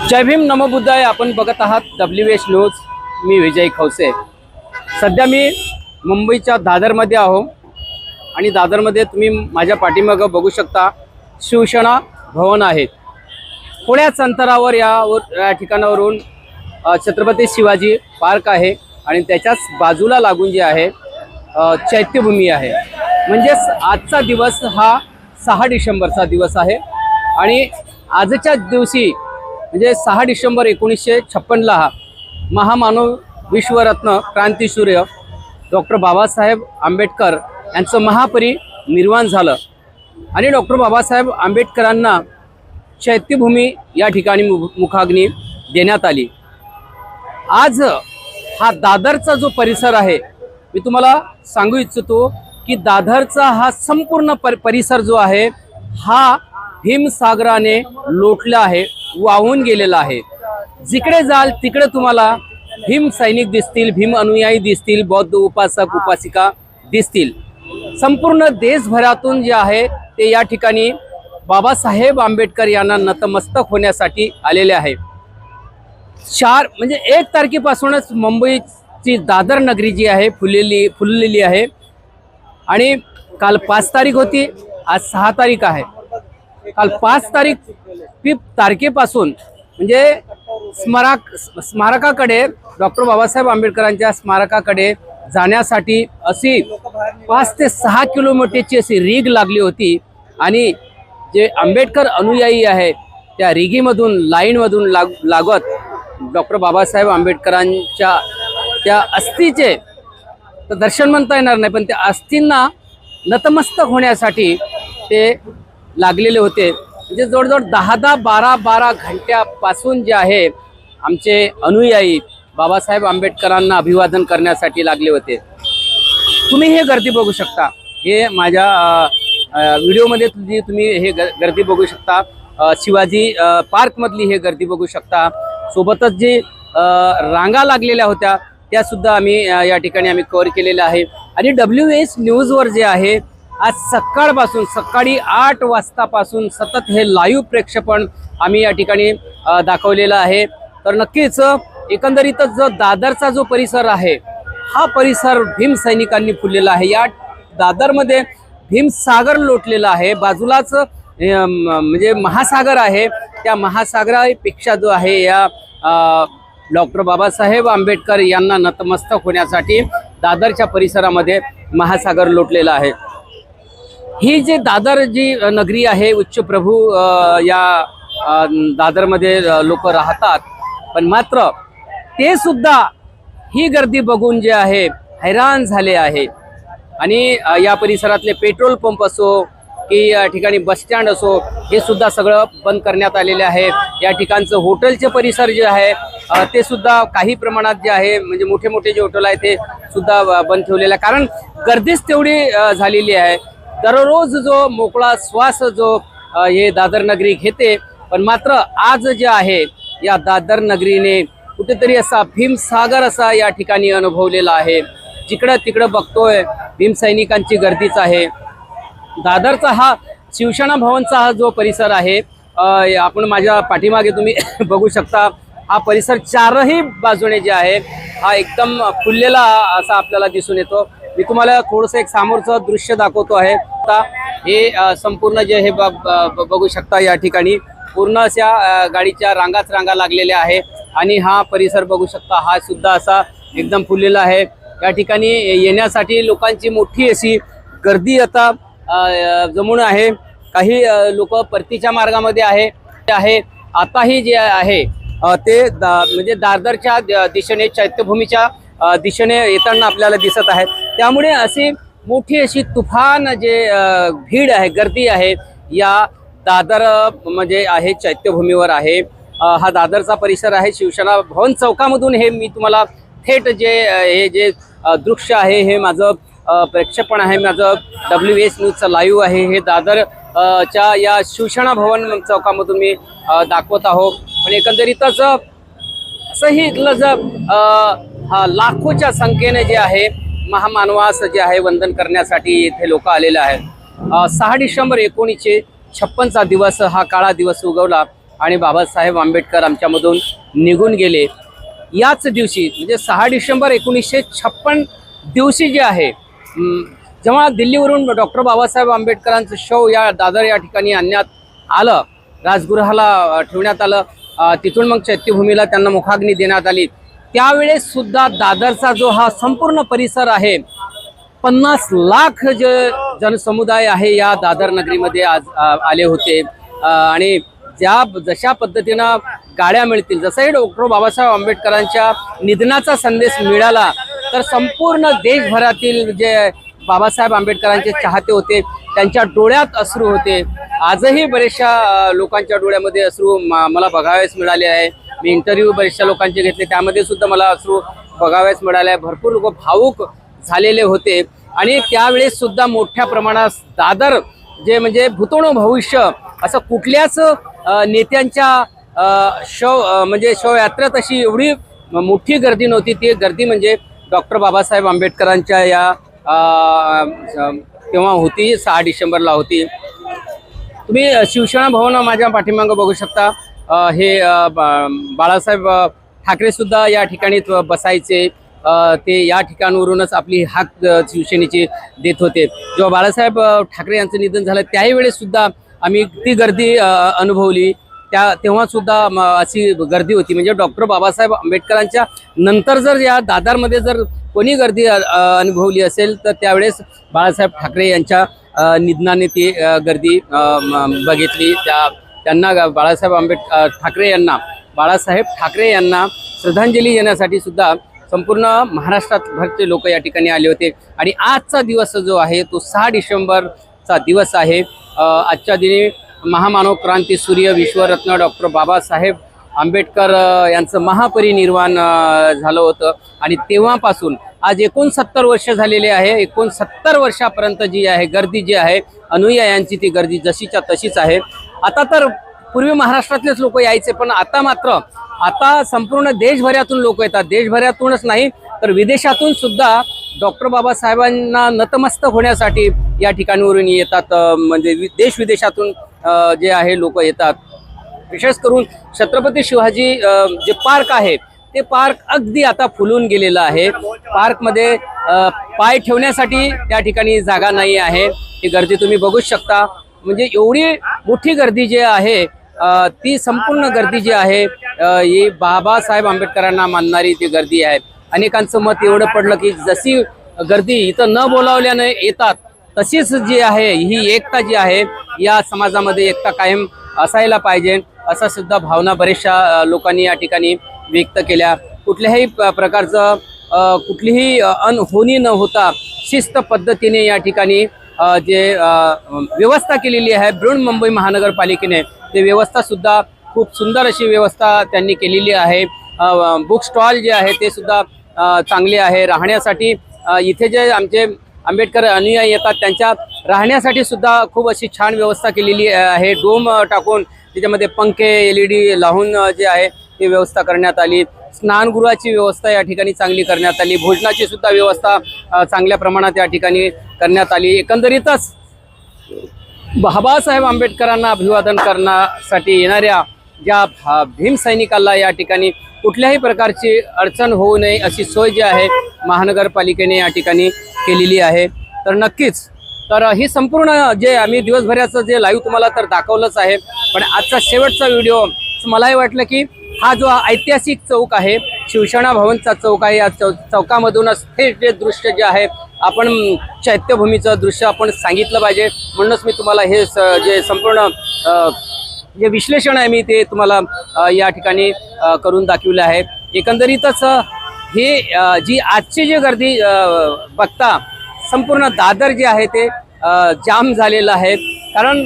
जय भीम नमो बुद्धाय। आपण बघत आहात WH न्यूज। मी विजय खवसे। सध्या मी मुंबईच्या दादरमध्ये आहो आणि दादरमध्ये तुम्ही माझ्या पाठीमागे बघू शकता शिवसेना भवन आहे। थोड्याच अंतरावर या ठिकाणावरून छत्रपती शिवाजी पार्क आहे आणि त्याच्याच बाजूला लागून जे आहे चैत्यभूमी आहे। म्हणजे आजचा दिवस हा 6 डिसेंबरचा दिवस आहे आणि आजच्या दिवशी म्हणजे 6 डिसेंबर 1956 हा महामानव विश्वरत्न क्रांतीसूर्य डॉक्टर बाबासाहेब आंबेडकर यांचं महापरिनिर्वाण झालं आणि डॉक्टर बाबासाहेब आंबेडकरांना चैत्यभूमी या ठिकाणी मुखाग्नी देण्यात आली। आज हा दादरचा जो परिसर आहे, मी तुम्हाला सांगू इच्छितो की दादरचा हा संपूर्ण परिसर जो आहे हा भीमसागराने लोटला आहे, वाहून गेलेला आहे। जिकडे जाल तिकडे तुम्हाला भीम सैनिक दिसतील, भीम अनुयायी दिसतील, बौद्ध उपासक उपासिका दिसतील। संपूर्ण देशभरातून जे आहे ते या ठिकाणी बाबासाहेब आंबेडकर यांना नतमस्तक होण्यासाठी आलेले आहे। 4 म्हणजे 1 तारखेपासूनच मुंबईची दादर नगरी जी आहे फुललेली आहे आणि काल 5 तारीख होती, आज 6 तारीख आहे। काल 5 तारखेपासून म्हणजे स्मारकाकडे डॉक्टर बाबासाहेब आंबेडकरांच्या स्मारकाकडे जाण्यासाठी अशी 5 ते 6 किलोमीटरची अशी रीग लागली होती आणि जे आंबेडकर अनुयायी आहे त्या रिगीमधून लाईनमधून लागत डॉक्टर बाबासाहेब आंबेडकरांच्या त्या अस्थीचे तर दर्शन म्हणता येणार नाही, पण त्या अस्थींना नतमस्तक होण्यासाठी ते लागलेले होते। म्हणजे जवळजवळ 10-12 घंट्यापासून जे आहे आमचे अनुयायी बाबासाहेब आंबेडकरांना अभिवादन करण्यासाठी लागले होते। तुम्ही हे गर्दी बघू शकता, हे माझ्या व्हिडिओमध्ये तुम्ही हे गर्दी बघू शकता। शिवाजी पार्कमधली हे गर्दी बघू शकता। सोबतच जे रांगा लागलेल्या होत्या त्या सुद्धा आम्ही या ठिकाणी आम्ही कव्हर केलेल्या आहे। आणि WH न्यूजवर जे आहे आज सकाळपासून सकाळी 8 वाजतापासून सतत हे लाईव्ह प्रेक्षेपण आम्ही या ठिकाणी दाखवलेलं आहे। तर नक्कीच एकंदरीतच जो दादरचा जो परिसर आहे हा परिसर भीम सैनिकांनी फुललेला आहे। या दादरमध्ये भीमसागर लोटलेला आहे, बाजूलाच म्हणजे महासागर आहे। त्या महासागरापेक्षा जो आहे या डॉक्टर बाबासाहेब आंबेडकर यांना नतमस्तक होण्यासाठी दादरच्या परिसरामध्ये महासागर लोटलेला आहे। ही जी दादर जी नगरी आहे, उच्च प्रभू या दादरमध्ये लोक राहतात, पण मात्र ते सुद्धा ही गर्दी बघून जे आहे हैराण झाले आहे। आणि या परिसरातले पेट्रोल पंप असो की या ठिकाणी बस स्टँड असो हे सुद्धा सगळं बंद करण्यात आलेले आहे। या ठिकाणचं हॉटेलचे परिसर जे आहे ते सुद्धा काही प्रमाणात जे आहे म्हणजे मोठे मोठे जे हॉटेल आहे ते सुद्धा बंद ठेवलेले आहे, कारण गर्दीच तेवढी झालेली आहे। दररोज जो मोकळा श्वास जो हे दादर नगरी घेते, पण मात्र आज जे आहे या दादर नगरीने कुठेतरी असा भीमसागर असा या ठिकाणी अनुभवलेला आहे। जिकडं तिकडं बघतोय भीमसैनिकांची गर्दीच आहे। दादरचा हा शिवसेना भवनचा हा जो परिसर आहे आपण माझ्या पाठीमागे तुम्ही बघू शकता। हा परिसर 4ही बाजूने जे आहे हा एकदम फुललेला असा आपल्याला दिसून येतो। मी तुम्हाला थोडंसं एक समोरचं दृश्य दाखवतो आहे। आता हे संपूर्ण जे हे बघू शकता या ठिकाणी पूर्ण अशा गाडीच्या रांगा लागलेल्या आहे आणि हा परिसर बघू शकता हा सुद्धा असा एकदम फुललेला आहे। या ठिकाणी येण्यासाठी लोकांची मोठी अशी गर्दी आता जमून आहे। काही लोक परतीच्या मार्गामध्ये आहे। आताही जे आहे ते म्हणजे दादरच्या दिशेने चैत्यभूमीच्या दिशेने येताना आपल्याला दिसत आहे। त्यामुळे अशी मोठी अशी तुफान जे भीड आहे, गर्दी आहे या दादर म्हणजे आहे चैत्यभूमीवर आहे। हा दादरचा परिसर आहे। शिवसेना भवन चौकामधून हे मी तुम्हाला थेट हे जे दृश्य आहे हे माझं प्रेक्षेपण आहे, माझं WH न्यूजचं लाईव्ह आहे। हे दादर च्या या शिवसेना भवन चौकामधून मी दाखवत आहो। पण एकंदरीतच असंही इथलं जर लाखोच्या संख्येने जे आहे महामानवास जे आहे वंदन करण्यासाठी इथे लोक आलेले आहेत। 6 डिसेंबर 1956चा दिवस हा काळा दिवस उगवला आणि बाबासाहेब आंबेडकर आमच्यामधून निघून गेले। याच दिवशी म्हणजे 6 डिसेंबर 1956 दिवशी जे आहे जेव्हा दिल्लीवरून डॉक्टर बाबासाहेब आंबेडकरांचं शव या दादर या ठिकाणी आणण्यात आलं, राजगृहाला ठेवण्यात आलं, तिथून मग चैत्यभूमीला त्यांना मुखाग्नी देण्यात आली। त्यावेळेस सुद्धा दादरचा जो हा संपूर्ण परिसर आहे 50 लाख जे जनसमुदाय आहे या दादर नगरीमध्ये आज आले होते। आणि जशा पद्धतीनं गाड्या मिळतील, जसंही डॉक्टर बाबासाहेब आंबेडकरांच्या निधनाचा संदेश मिळाला तर संपूर्ण देशभरातील जे बाबासाहेब आंबेडकरांचे चाहते होते त्यांच्या डोळ्यात अश्रू होते। आजही बरेचशा लोकांच्या डोळ्यामध्ये अश्रू मला बघावयास मिळाले आहे। मी इंटरव्ह्यू बरेचशा लोकांचे घेतले, त्यामध्ये सुद्धा मला अश्रू बघावयास मिळाले। भरपूर लोक भावूक झालेले होते आणि त्यावेळेस सुद्धा मोठ्या प्रमाणात दादर जे म्हणजे भूतोण भविष्य असं कुठल्याच नेत्यांच्या शवयात्रेत अशी एवढी मोठी गर्दी नव्हती। ती गर्दी म्हणजे डॉक्टर बाबासाहेब आंबेडकरांच्या या तेव्हा होती, 6 डिसेंबरला होती। तुम्ही शिवसेना भवन माझ्या पाठीमागं बघू शकता। हे बाळासाहेब ठाकरे सुद्धा या ठिकाणी बसायचे, ते या ठिकाणावरूनच आपली हाक शिवसेनेची देत होते। जेव्हा बाळासाहेब ठाकरे यांचं निधन झालं त्याही वेळेस सुद्धा आम्ही ती गर्दी अनुभवली। तेव्हा सुद्धा अशी गर्दी होती। म्हणजे डॉक्टर बाबासाहेब आंबेडकरांच्या नंतर जर या दादरमध्ये जर कोणी गर्दी अनुभवली असेल तर त्यावेळेस बाळासाहेब ठाकरे यांच्या निधनाने ती गर्दी बघितली। त्यांना बाळासाहेब ठाकरे यांना श्रद्धांजली देण्यासाठी सुद्धा संपूर्ण महाराष्ट्राभरचे लोक या ठिकाणी आले होते। आणि आजचा दिवस जो आहे तो 6 डिसेंबरचा दिवस आहे। आजच्या दिनी महामानव क्रांती सूर्य विश्वरत्न डॉक्टर बाबासाहेब आंबेडकर यांचं महापरिनिर्वाण झालं होतं आणि तेव्हापासून आज 69 वर्ष झालेले आहे। 69 वर्षापर्यंत जी आहे गर्दी जी आहे अनुयायांची ती गर्दी जशीच्या तशीच आहे। आता तर पूर्वी महाराष्ट्रातलेच लोक यायचे, पण आता संपूर्ण देशभरातून लोक येतात। देशभरातूनच नाही तर विदेशातून सुद्धा डॉक्टर बाबासाहेबांना नतमस्तक होण्यासाठी या ठिकाणवरून येतात। म्हणजे देश विदेशातून जे आहे लोक येतात। विशेष करून छत्रपती शिवाजी जे पार्क आहे ते पार्क अगदी आता फुलून गेलेलं आहे। पार्कमध्ये पाय ठेवण्यासाठी त्या ठिकाणी जागा नाही आहे। ही गर्दी तुम्ही बघू शकता। म्हणजे एवढी मोठी गर्दी जी आहे ती संपूर्ण गर्दी जी आहे ही बाबासाहेब आंबेडकरांना मानणारी ती गर्दी आहे। अनेकांचं मत एवढं पडलं की जशी गर्दी इथं न बोलावल्याने येतात तशीच जी आहे ही एकता जी आहे या समाजामध्ये एकता कायम असायला पाहिजे, असं सुद्धा भावना बरेचशा लोकांनी या ठिकाणी व्यक्त केल्या। कुठल्याही प्रकारचं कुठलीही अनहोनी न होता शिस्त पद्धतीने या ठिकाणी जे व्यवस्था केलेली आहे बृहन्मुंबई महानगरपालिकेने, ते व्यवस्था सुद्धा खूप सुंदर अशी व्यवस्था त्यांनी केलेली आहे। बुक स्टॉल जे आहे ते सुद्धा चांगले आहे। राहण्यासाठी इथे जे आमचे आंबेडकर अनुयायी येतात त्यांच्या राहण्यासाठी सुद्धा खूप अशी छान व्यवस्था केलेली आहे। डोम टाकून त्याच्यामध्ये पंखे LED लावून जे आहे ती व्यवस्था करण्यात आली। स्नानगृहाची व्यवस्था या ठिकाणी चांगली करण्यात आली। भोजनाची सुद्धा व्यवस्था चांगल्या प्रमाणात या ठिकाणी करण्यात आली। एकंदरीतच बाबासाहेब आंबेडकरांना अभिवादन करण्यासाठी येणाऱ्या ज्या भीमसैनिकाला या ठिकाणी कुठल्याही प्रकारची अडचण होऊ नये अशी सोय जी आहे महानगरपालिकेने या ठिकाणी केलेली आहे। तर नक्कीच ही संपूर्ण जे आम्ही दिवसभराचं जे लाईव्ह तुम्हाला तर दाखवलंच आहे, पण आजचा शेवटचा व्हिडिओ मलाही वाटलं की हा जो ऐतिहासिक चौक आहे शिवसेना भवनचा चौक आहे, या चौकामधूनच हे जे दृश्य जे आहे आपण चैत्यभूमीचं दृश्य आपण सांगितलं पाहिजे। म्हणूनच मी तुम्हाला हे जे संपूर्ण जे विश्लेषण आहे मी ते तुम्हाला या ठिकाणी करून दाखवलं आहे। एकंदरीतच हे जी आजची जी गर्दी बघता संपूर्ण दादर जे आहे ते जाम झालेलं आहे। कारण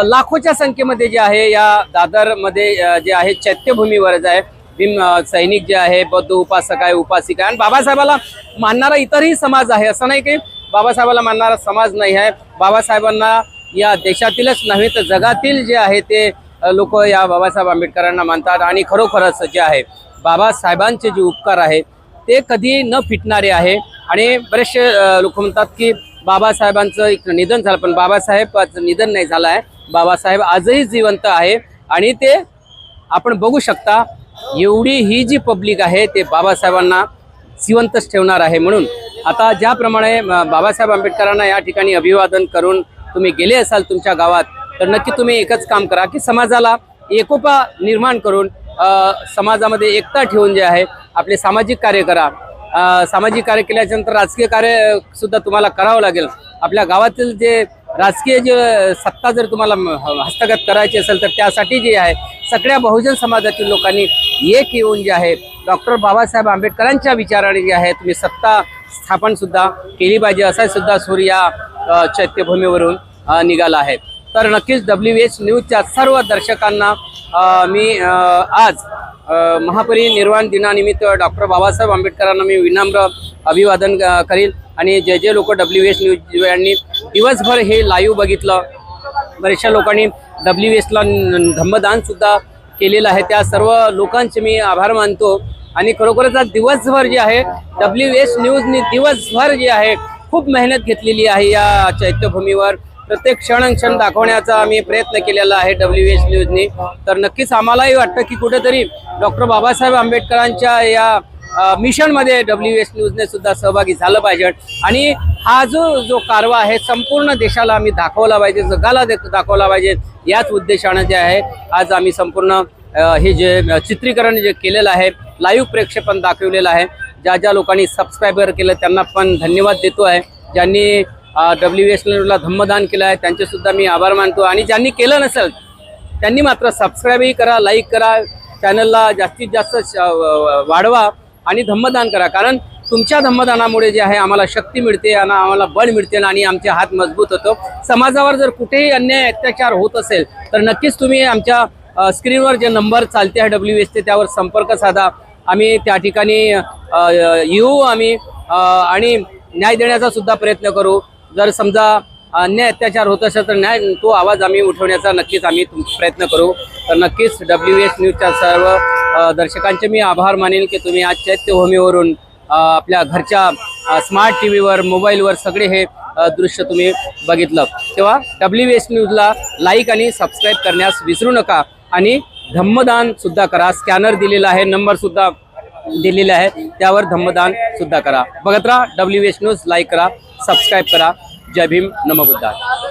लाखोच्या संख्येमध्ये जे आहे या दादरमध्ये जे आहे चैत्यभूमीवर जे आहे भीम सैनिक जे आहे, बौद्ध उपासक आहे, उपासिका आणि बाबासाहेबाला मानणारा इतरही समाज आहे। असं नाही की बाबासाहेबाला मानणारा समाज नाही आहे। बाबासाहेबांना या देशातीलच नव्हे तर जगातील जे आहे ते लोक या बाबासाहेब आंबेडकरांना मानतात आणि खरोखरच जे आहे बाबासाहेबांचे जे उपकार आहे ते कधी न फिटणारे आहे। आणि बरेचसे लोक म्हणतात की बाबासाहेबांचं निधन झालं, पण बाबासाहेबांचं निधन नाही झालं आहे। बाबासाहेब आजही जिवंत आहे आणि ते आपण बघू शकता एवढी ही जी पब्लिक आहे ते बाबासाहेबांना जिवंतच ठेवणार आहे. म्हणून आता ज्याप्रमाणे बाबासाहेब आंबेडकरांना या ठिकाणी अभिवादन करून तुम्ही गेले असाल तुमच्या गावात, तर नक्की तुम्ही एकच काम करा की समाजाला एकोपा निर्माण करून समाजामध्ये एकता ठेवून जे आहे आपले सामाजिक कार्य करा. सामाजिक कार्य केल्याच्यानंतर राजकीय कार्य सुद्धा तुम्हाला करावं लागेल. आपल्या गावातील जे राजकीय जे सत्ता जर तुम्हाला हस्तगत करायची असेल तर त्यासाठी जे आहे सगळ्या बहुजन समाजातील लोकांनी एक येऊन जे आहे डॉक्टर बाबासाहेब आंबेडकरांच्या विचाराने जे आहे तुम्ही सत्ता स्थापन सुद्धा केली पाहिजे, असा सुद्धा सूर या चैत्यभूमीवरून निघाला आहे. तर नक्कीच WH न्यूजच्या सर्व दर्शकांना मी आज महापरिनिर्वाण दिनानिमित्त डॉक्टर बाबासाहेब आंबेडकरांना मी विनम्र अभिवादन करील. आणि जे लोक WH न्यूज यांनी दिवसभर हे लाईव्ह बघितलं, बऱ्याचशा लोकांनी WHला धम्मदान सुद्धा केलेलं आहे, त्या सर्व लोकांचे मी आभार मानतो. आणि खरोखरच आज दिवसभर जे आहे WH न्यूजनी दिवसभर जे आहे खूप मेहनत घेतलेली आहे या चैत्यभूमीवर. प्रत्येक क्षण दाखवण्याचा आम्ही प्रयत्न केलेला आहे WH न्यूजनी. तर नक्कीच आम्हालाही वाटतं की कुठेतरी डॉक्टर बाबासाहेब आंबेडकरांच्या या मिशनमध्ये WH न्यूजने सुद्धा सहभागी झालं पाहिजे. आणि हा जो कारवा आहे संपूर्ण देशाला आम्ही दाखवला पाहिजे, जगाला दाखवला पाहिजे. याच उद्देशानं जे आहे आज आम्ही संपूर्ण हे जे चित्रीकरण जे केलेलं आहे, लाईव्ह प्रेक्षेपण दाखवलेलं आहे. ज्या लोकांनी सबस्क्रायबर केलं त्यांना पण धन्यवाद देतो आहे. ज्यांनी WH न्यूजला धम्मदान केलं आहे त्यांचे सुद्धा मी आभार मानतो. आणि ज्यांनी केलं नसेल त्यांनी मात्र सबस्क्राईबही करा, लाईक करा, चॅनलला जास्तीत जास्त वाढवा आणि धम्मदान करा. कारण तुमच्या धम्मदानामुळे जे आहे आम्हाला शक्ती मिळते आणि आम्हाला बळ मिळते आणि आमचे हात मजबूत होतो. समाजावर जर कुठेही अन्याय अत्याचार होत असेल तर नक्कीच तुम्ही आमच्या स्क्रीनवर जे नंबर चालते आहे WHचे त्यावर संपर्क साधा. आम्ही त्या ठिकाणी येऊ आम्ही आणि न्याय देण्याचा सुद्धा प्रयत्न करू. जर समजा अन्याय अत्याचार होत असेल तर तो आवाज आम्ही उठवण्याचा नक्कीच आम्ही प्रयत्न करू. तर नक्कीच WH न्यूजच्या सर्व दर्शकांचे मी आभार मानेल की तुम्ही आज चैत्यभूमीवरून आपल्या घरच्या स्मार्ट TVवर मोबाईलवर सगळे हे दृश्य तुम्ही बघितलं. तेव्हा WH न्यूजला लाईक आणि सबस्क्राईब करण्यास विसरू नका आणि धम्मदान सुद्धा करा. स्कॅनर दिलेला आहे, नंबर सुद्धा दिलेला आहे, त्यावर धम्मदान सुद्धा करा. बघत राहा WH न्यूज, लाईक करा, सबस्क्राईब करा. जय भीम, नमो बुद्धाय.